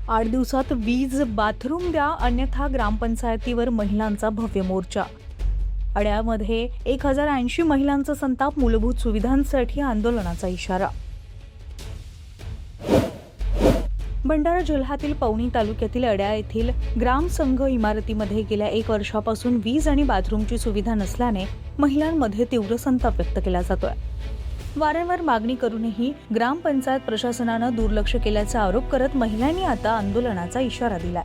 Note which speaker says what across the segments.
Speaker 1: 8 दिवसात वीज, बाथरूम द्या, अन्यथा ग्रामपंचायतीवर महिलांचा भव्य मोर्चा. अड्यामध्ये 1080 महिलांचा संताप, मूलभूत सुविधांसाठी आंदोलनाचा इशारा. भंडारा जिल्ह्यातील पवनी तालुक्यातील अड्या येथील ग्रामसंघ इमारतीमध्ये गेल्या 1 वर्षापासून वीज आणि बाथरूमची सुविधा नसल्याने महिलांमध्ये तीव्र संताप व्यक्त केला जातोय. वारंवार मागणी करूनही ग्रामपंचायत प्रशासनानं दुर्लक्ष केल्याचा आरोप करत महिलांनी आता आंदोलनाचा इशारा दिलाय.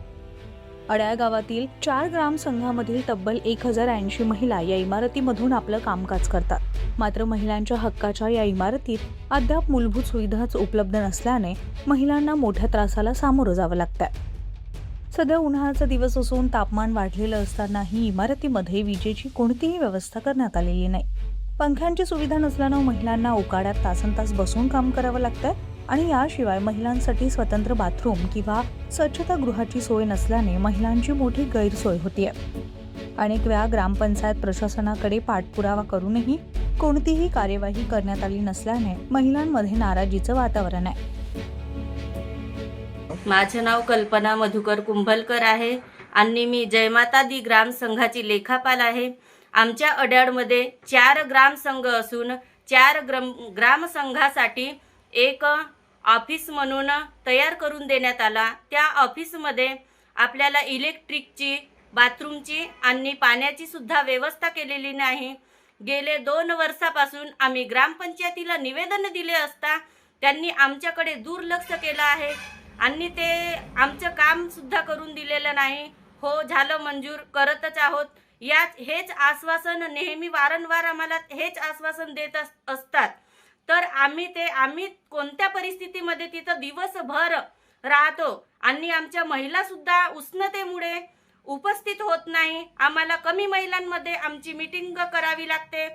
Speaker 1: अड्या गावातील 4 ग्रामसंघामधील तब्बल 1080 महिला या इमारतीमधून आपलं कामकाज करतात. मात्र महिलांच्या हक्काच्या या इमारतीत अद्याप मूलभूत सुविधाच उपलब्ध नसल्याने महिलांना मोठ्या त्रासाला सामोरं जावं लागतंय. सध्या उन्हाळ्याचा दिवस असून तापमान वाढलेलं असतानाही इमारतीमध्ये विजेची कोणतीही व्यवस्था करण्यात आलेली नाही. पंख्यांची सुविधा नसल्यानं महिलांना उकाड्यात तासनतास बसून काम करावं लागतंय आणि याशिवाय महिलांसाठी स्वतंत्र बाथरूम किंवा स्वच्छतागृहाची सोय नसल्याने महिलांची मोठी गैरसोय होतीये. अनेक वेळा ग्रामपंचायत प्रशासनाकडे पाठपुरावा करूनही कोणतीही कार्यवाही करण्यात आली नसल्याने महिलांमध्ये नाराजीचं वातावरण आहे.
Speaker 2: माझं नाव कल्पना मधुकर कुंभलकर आहे आणि मी जयमाता दी ग्राम संघाची लेखापाल आहे. आमच्या अड्याडमध्ये 4 ग्रामसंघ असून 4 ग्रामसंघासाठी एक ऑफिस म्हणून तयार करून देण्यात आला. त्या ऑफिसमध्ये आपल्याला इलेक्ट्रिकची, बाथरूमची आणि पाण्याची सुद्धा व्यवस्था केलेली नाही. गेले 2 वर्षापासून आम्ही ग्रामपंचायतीला निवेदन दिले असता त्यांनी आमच्याकडे दुर्लक्ष केलं आहे आणि ते आमचं काम सुद्धा करून दिलेलं नाही. हो, झालं, मंजूर करतच आहोत, हेच आश्वासन नेहमी वारंवार आम्हाला हेच आश्वासन देत असतात. तर आम्ही कोणत्या परिस्थितीमध्ये तिथं दिवसभर राहतो आणि आमच्या महिला सुद्धा उष्णतेमुळे उपस्थित होत नाही. आम्हाला कमी महिलांमध्ये आमची मीटिंग करावी लागते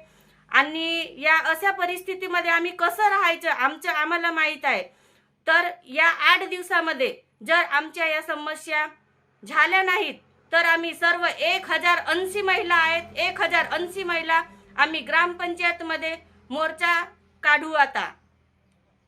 Speaker 2: आणि या अशा परिस्थितीमध्ये आम्ही कसं राहायचं आम्हाला माहीत आहे. तर या 8 दिवसामध्ये जर आमच्या या समस्या झाल्या नाहीत तर आम्ही सर्व 1080 महिला आहेत, 1080 महिला आम्ही ग्रामपंचायतमध्ये मोर्चा काढू आता.